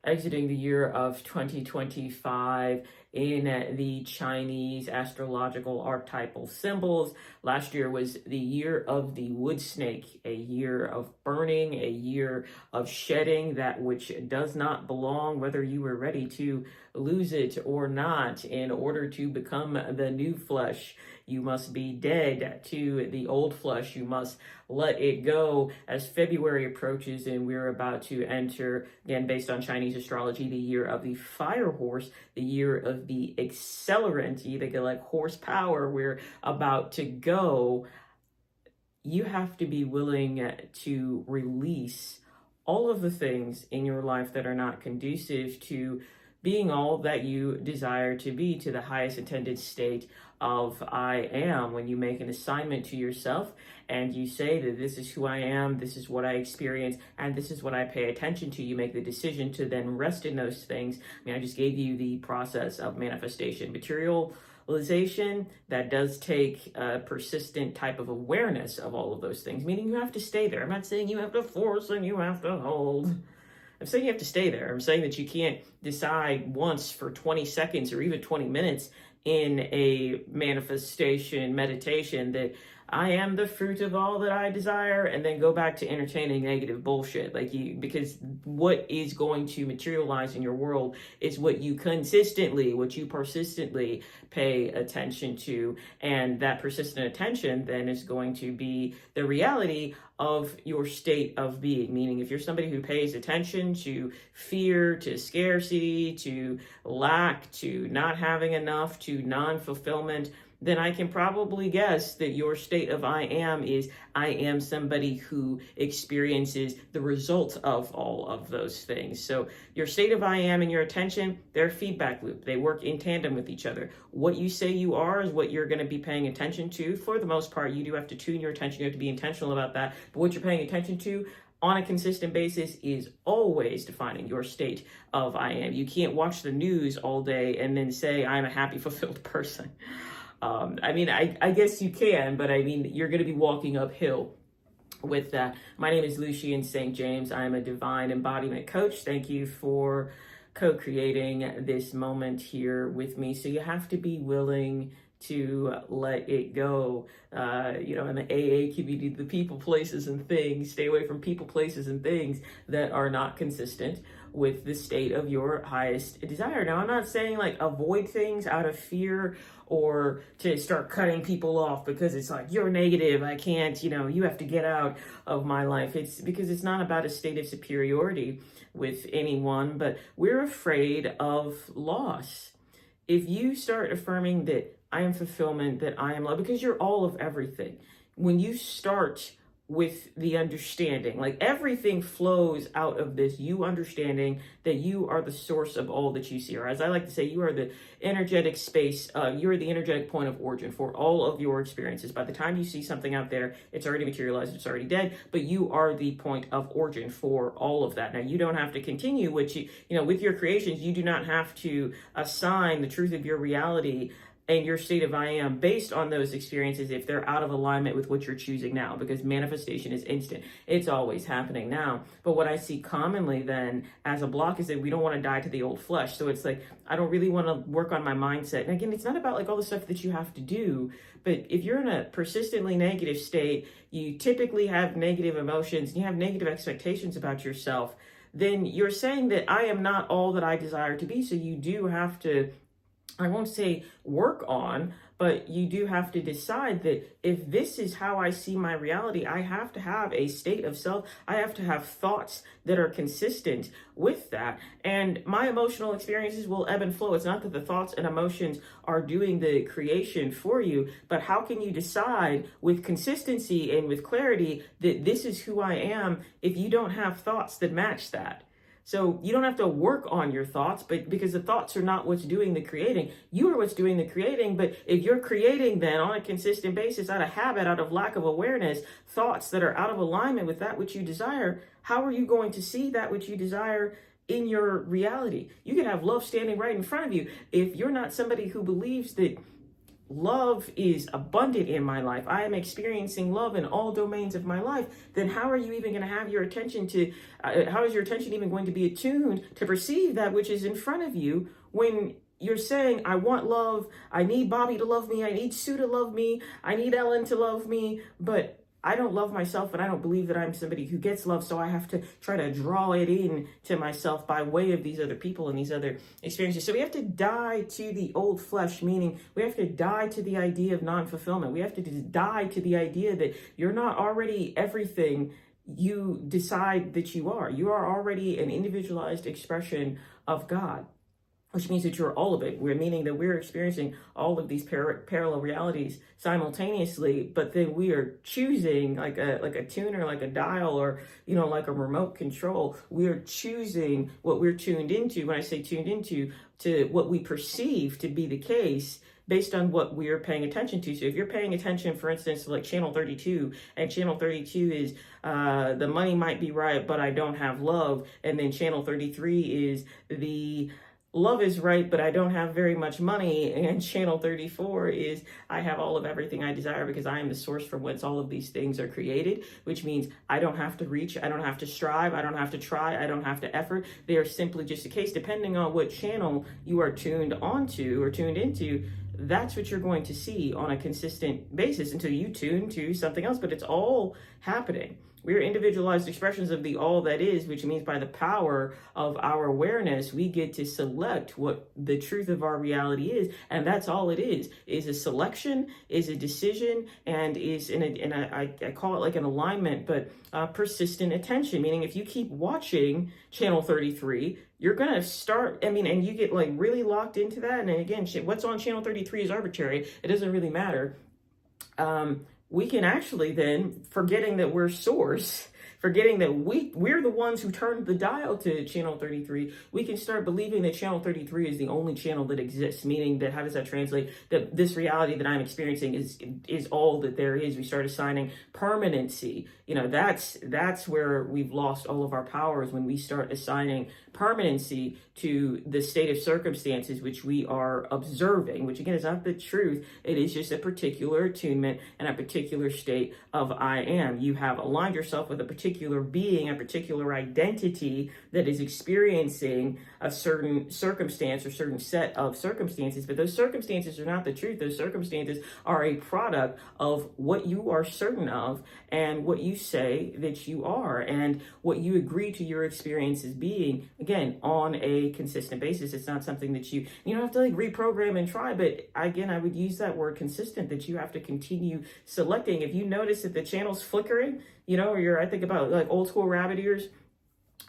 exiting the year of 2025 in the Chinese astrological archetypal symbols. Last year was the year of the wood snake, a year of burning, a year of shedding that which does not belong, whether you were ready to lose it or not. In order to become the new flesh, you must be dead to the old flesh. You must let it go. As February approaches and we're about to enter, again, based on Chinese astrology, the year of the fire horse, the year of the accelerant, you think of like horsepower, we're about to go. You have to be willing to release all of the things in your life that are not conducive to being all that you desire to be, to the highest intended state of I am. When you make an assignment to yourself and you say that this is who I am, this is what I experience, and this is what I pay attention to, you make the decision to then rest in those things. I just gave you the process of manifestation. Materialization, that does take a persistent type of awareness of all of those things, meaning you have to stay there. I'm not saying you have to force and you have to hold. I'm saying you have to stay there. I'm saying that you can't decide once for 20 seconds or even 20 minutes in a manifestation meditation that I am the fruit of all that I desire, and then go back to entertaining negative bullshit. Because what is going to materialize in your world is what you persistently pay attention to. And that persistent attention then is going to be the reality of your state of being. Meaning, if you're somebody who pays attention to fear, to scarcity, to lack, to not having enough, to non-fulfillment, then I can probably guess that your state of I am is I am somebody who experiences the result of all of those things. So your state of I am and your attention, they're a feedback loop. They work in tandem with each other. What you say you are is what you're going to be paying attention to. For the most part, you do have to tune your attention. You have to be intentional about that. But what you're paying attention to on a consistent basis is always defining your state of I am. You can't watch the news all day and then say, I'm a happy, fulfilled person. I guess you can, but you're going to be walking uphill with that. My name is Lucian St. James. I'm a divine embodiment coach. Thank you for co-creating this moment here with me. So you have to be willing to let it go. In the AA community, the people, places, and things, stay away from people, places, and things that are not consistent with the state of your highest desire. Now, I'm not saying avoid things out of fear or to start cutting people off because it's like, you're negative, I can't, you have to get out of my life. It's because it's not about a state of superiority with anyone, but we're afraid of loss. If you start affirming that I am fulfillment, that I am love, because you're all of everything. When you start with the understanding, everything flows out of this, you understanding that you are the source of all that you see, or as I like to say, you are the energetic space, you are the energetic point of origin for all of your experiences. By the time you see something out there, it's already materialized, it's already dead, but you are the point of origin for all of that. Now, you don't have to continue, with your creations, you do not have to assign the truth of your reality and your state of I am based on those experiences if they're out of alignment with what you're choosing now, because manifestation is instant. It's always happening now. But what I see commonly then as a block is that we don't want to die to the old flesh. So it's like, I don't really want to work on my mindset. And again, it's not about all the stuff that you have to do, but if you're in a persistently negative state, you typically have negative emotions, and you have negative expectations about yourself, then you're saying that I am not all that I desire to be. So you do have to, I won't say work on, but you do have to decide that if this is how I see my reality, I have to have a state of self. I have to have thoughts that are consistent with that. And my emotional experiences will ebb and flow. It's not that the thoughts and emotions are doing the creation for you, but how can you decide with consistency and with clarity that this is who I am if you don't have thoughts that match that? So you don't have to work on your thoughts, but because the thoughts are not what's doing the creating, you are what's doing the creating. But if you're creating then on a consistent basis, out of habit, out of lack of awareness, thoughts that are out of alignment with that which you desire, how are you going to see that which you desire in your reality? You can have love standing right in front of you. If you're not somebody who believes that love is abundant in my life, I am experiencing love in all domains of my life, then how are you even going to have your attention to, how is your attention even going to be attuned to perceive that which is in front of you when you're saying, I want love, I need Bobby to love me, I need Sue to love me, I need Ellen to love me, but I don't love myself and I don't believe that I'm somebody who gets love, so I have to try to draw it in to myself by way of these other people and these other experiences. So we have to die to the old flesh, meaning we have to die to the idea of non-fulfillment. We have to die to the idea that you're not already everything you decide that you are. You are already an individualized expression of God, which means that you're all of it. We're meaning that we're experiencing all of these parallel realities simultaneously, but then we are choosing like a tuner, like a dial, or like a remote control. We are choosing what we're tuned into. When I say tuned into, to what we perceive to be the case based on what we're paying attention to. So if you're paying attention, for instance, to like channel 32, and channel 32 is the money might be right, but I don't have love, and then channel 33 is the love is right, but I don't have very much money. And channel 34 is I have all of everything I desire because I am the source from whence all of these things are created, which means I don't have to reach, I don't have to strive, I don't have to try, I don't have to effort. They are simply just a case. Depending on what channel you are tuned onto or tuned into, that's what you're going to see on a consistent basis until you tune to something else. But it's all happening. We're individualized expressions of the all that is, which means by the power of our awareness, we get to select what the truth of our reality is. And that's all it is a selection, is a decision, and is I call it like an alignment, but persistent attention. Meaning if you keep watching channel 33, you're going to start, and you get like really locked into that. And again, what's on channel 33 is arbitrary. It doesn't really matter. We can actually then, forgetting that we're source, forgetting that we're the ones who turned the dial to channel 33, we can start believing that channel 33 is the only channel that exists, meaning that, how does that translate? That this reality that I'm experiencing is all that there is. We start assigning permanency. That's where we've lost all of our powers, when we start assigning permanency to the state of circumstances which we are observing, which again is not the truth. It is just a particular attunement and a particular state of I am. You have aligned yourself with a particular being, a particular identity that is experiencing a certain circumstance or certain set of circumstances, but those circumstances are not the truth. Those circumstances are a product of what you are certain of and what you say that you are and what you agree to your experience as being, again, on a consistent basis. It's not something that you don't have to like reprogram and try, but again, I would use that word consistent, that you have to continue selecting. If you notice that the channel's flickering, or I think about like old school rabbit ears,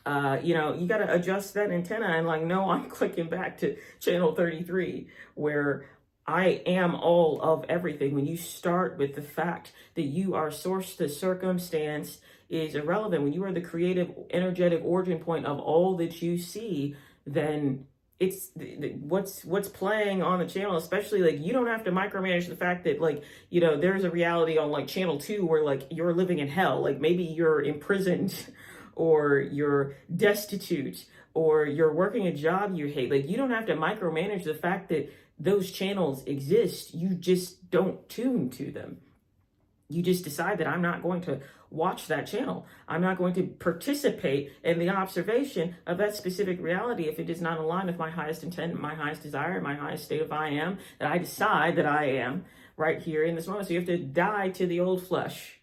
you got to adjust that antenna and like, no, I'm clicking back to channel 33 where I am all of everything. When you start with the fact that you are source, the circumstance is irrelevant. When you are the creative, energetic origin point of all that you see, then it's what's playing on the channel. Especially like, you don't have to micromanage the fact that like, there's a reality on like channel 2 where like you're living in hell. Like maybe you're imprisoned or you're destitute or you're working a job you hate. Like you don't have to micromanage the fact that those channels exist. You just don't tune to them. You just decide that I'm not going to watch that channel. I'm not going to participate in the observation of that specific reality if it does not align with my highest intent, my highest desire, my highest state of I am, that I decide that I am right here in this moment. So you have to die to the old flesh,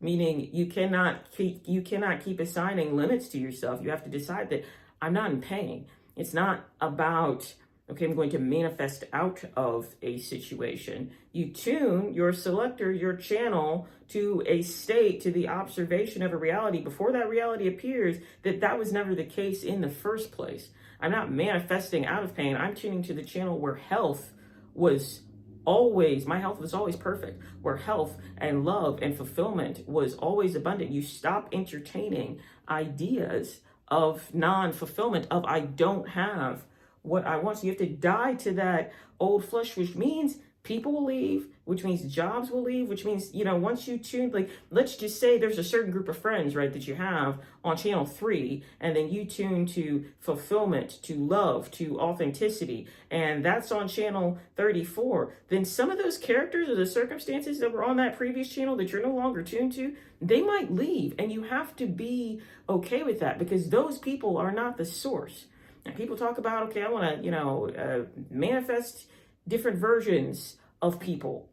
meaning you cannot keep assigning limits to yourself. You have to decide that I'm not in pain. It's not about, okay, I'm going to manifest out of a situation. You tune your selector, your channel, to a state, to the observation of a reality before that reality appears, that was never the case in the first place. I'm not manifesting out of pain. I'm tuning to the channel where my health was always perfect, where health and love and fulfillment was always abundant. You stop entertaining ideas of non-fulfillment, of I don't have what I want. So you have to die to that old flesh, which means people will leave, which means jobs will leave, which means, once you tune, like, let's just say there's a certain group of friends, right, that you have on channel 3, and then you tune to fulfillment, to love, to authenticity, and that's on channel 34, then some of those characters or the circumstances that were on that previous channel that you're no longer tuned to, they might leave, and you have to be okay with that, because those people are not the source. And people talk about, okay, I want to, manifest different versions of people.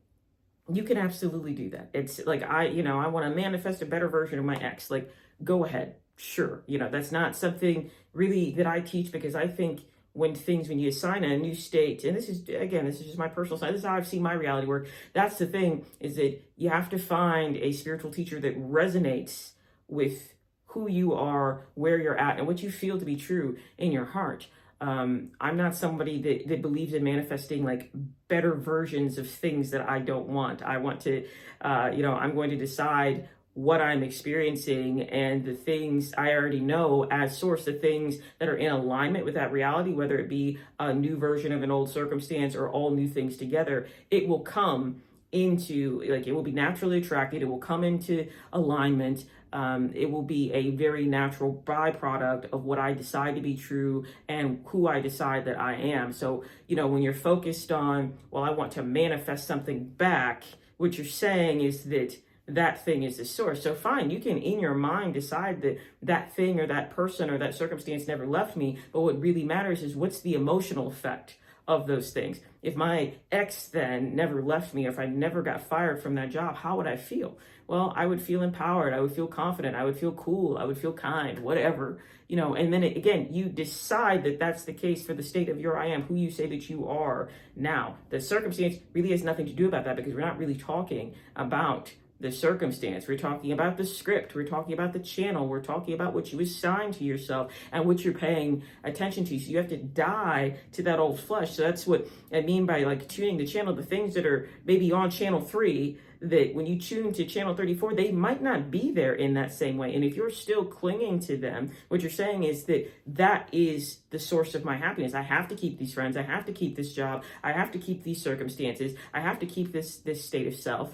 You can absolutely do that. It's like, I want to manifest a better version of my ex. Like, go ahead. Sure. That's not something really that I teach, because I think when you assign a new state, and this is just my personal side, this is how I've seen my reality work. That's the thing, is that you have to find a spiritual teacher that resonates with who you are, where you're at, and what you feel to be true in your heart. I'm not somebody that believes in manifesting like better versions of things that I don't want. I want to, I'm going to decide what I'm experiencing, and the things I already know as source, the things that are in alignment with that reality, whether it be a new version of an old circumstance or all new things together, it will come into, like, it will be naturally attracted. It will come into alignment. It will be a very natural byproduct of what I decide to be true and who I decide that I am. So, when you're focused on, well, I want to manifest something back, what you're saying is that thing is the source. So fine, you can in your mind decide that thing or that person or that circumstance never left me. But what really matters is, what's the emotional effect of those things? If my ex then never left me, if I never got fired from that job, how would I feel? Well, I would feel empowered. I would feel confident. I would feel cool. I would feel kind, whatever, and then again, you decide that that's the case for the state of your I am, who you say that you are now. The circumstance really has nothing to do about that, because we're not really talking about the circumstance. We're talking about the script. We're talking about the channel. We're talking about what you assign to yourself and what you're paying attention to. So you have to die to that old flesh. So that's what I mean by like tuning the channel. The things that are maybe on channel 3, that when you tune to channel 34, they might not be there in that same way. And if you're still clinging to them, what you're saying is that is the source of my happiness. I have to keep these friends. I have to keep this job. I have to keep these circumstances. I have to keep this state of self.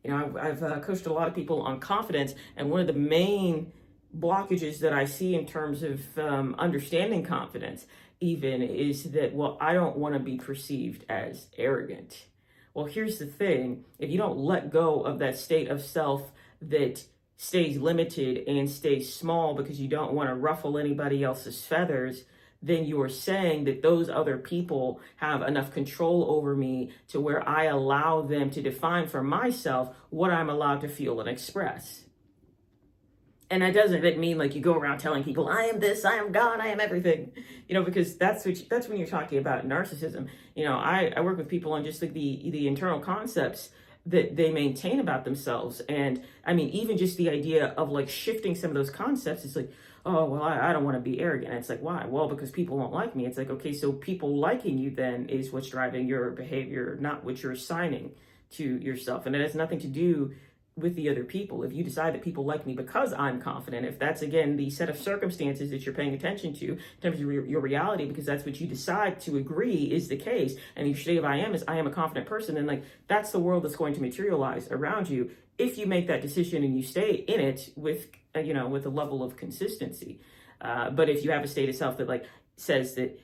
I've coached a lot of people on confidence, and one of the main blockages that I see in terms of understanding confidence even is that, well, I don't want to be perceived as arrogant. Well, here's the thing. If you don't let go of that state of self that stays limited and stays small because you don't want to ruffle anybody else's feathers, then you are saying that those other people have enough control over me to where I allow them to define for myself what I'm allowed to feel and express. And that doesn't mean like you go around telling people, I am this, I am God, I am everything, because that's when you're talking about narcissism. I work with people on just like the internal concepts that they maintain about themselves. And I mean, even just the idea of like shifting some of those concepts, it's like, oh, well, I don't want to be arrogant. And it's like, why? Well, because people won't like me. It's like, okay, so people liking you then is what's driving your behavior, not what you're assigning to yourself. And it has nothing to do with the other people. If you decide that people like me because I'm confident, if that's, again, the set of circumstances that you're paying attention to in terms of your reality, because that's what you decide to agree is the case, and your state of I am is I am a confident person, then like that's the world that's going to materialize around you if you make that decision and you stay in it with with a level of consistency. But if you have a state of self that like says that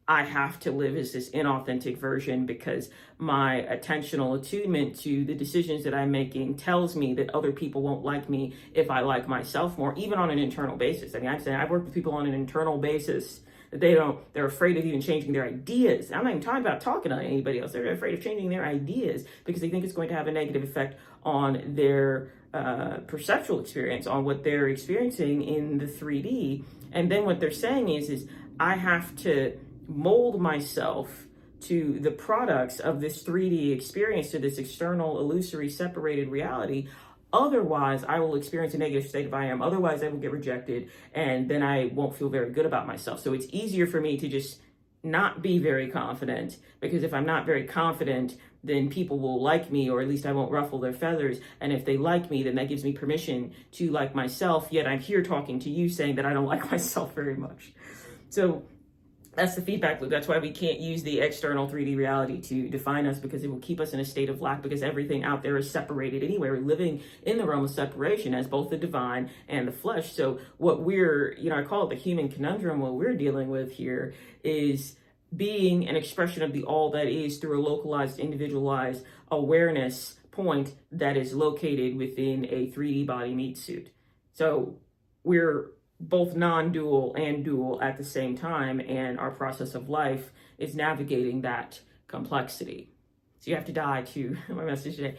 I have to live as this inauthentic version because my attentional attunement to the decisions that I'm making tells me that other people won't like me if I like myself more, even on an internal basis. I mean, I've worked with people on an internal basis that they're afraid of even changing their ideas. I'm not even talking about talking to anybody else. They're afraid of changing their ideas because they think it's going to have a negative effect on their perceptual experience, on what they're experiencing in the 3D. And then what they're saying is I have to mold myself to the products of this 3D experience, to this external, illusory, separated reality. Otherwise, I will experience a negative state of I am. Otherwise, I will get rejected, and then I won't feel very good about myself. So it's easier for me to just not be very confident, because if I'm not very confident, then people will like me, or at least I won't ruffle their feathers. And if they like me, then that gives me permission to like myself. Yet I'm here talking to you saying that I don't like myself very much. So That's the feedback loop. That's why we can't use the external 3D reality to define us, because it will keep us in a state of lack, because everything out there is separated anyway. We're living in the realm of separation as both the divine and the flesh. So what we're, I call it the human conundrum. What we're dealing with here is being an expression of the all that is through a localized, individualized awareness point that is located within a 3D body meat suit. So we're both non-dual and dual at the same time, and our process of life is navigating that complexity. So you have to die to, my message today,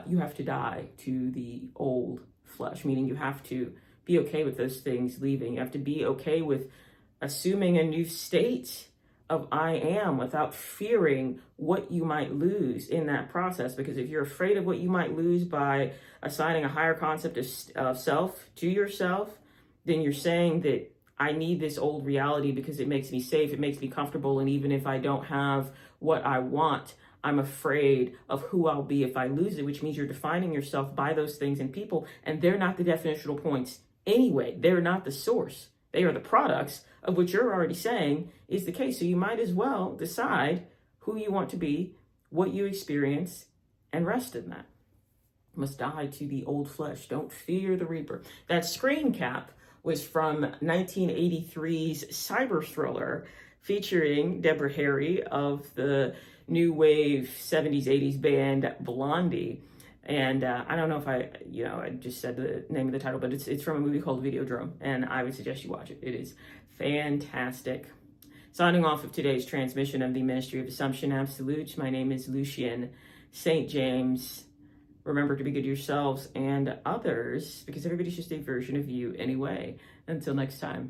you have to die to the old flesh, meaning you have to be okay with those things leaving. You have to be okay with assuming a new state of I am without fearing what you might lose in that process. Because if you're afraid of what you might lose by assigning a higher concept of self to yourself, then you're saying that I need this old reality because it makes me safe, it makes me comfortable, and even if I don't have what I want, I'm afraid of who I'll be if I lose it, which means you're defining yourself by those things and people, and they're not the definitional points anyway. They're not the source. They are the products of what you're already saying is the case. So you might as well decide who you want to be, what you experience, and rest in that. You must die to the old flesh. Don't fear the reaper. That screen cap was from 1983's cyber thriller featuring Deborah Harry of the new wave 70s, 80s band Blondie. And I don't know if I just said the name of the title, but it's from a movie called Videodrome, and I would suggest you watch it. It is fantastic. Signing off of today's transmission of the Ministry of Assumption Absolutes, my name is Lucian St. James. Remember to be good to yourselves and others, because everybody's just a version of you anyway. Until next time.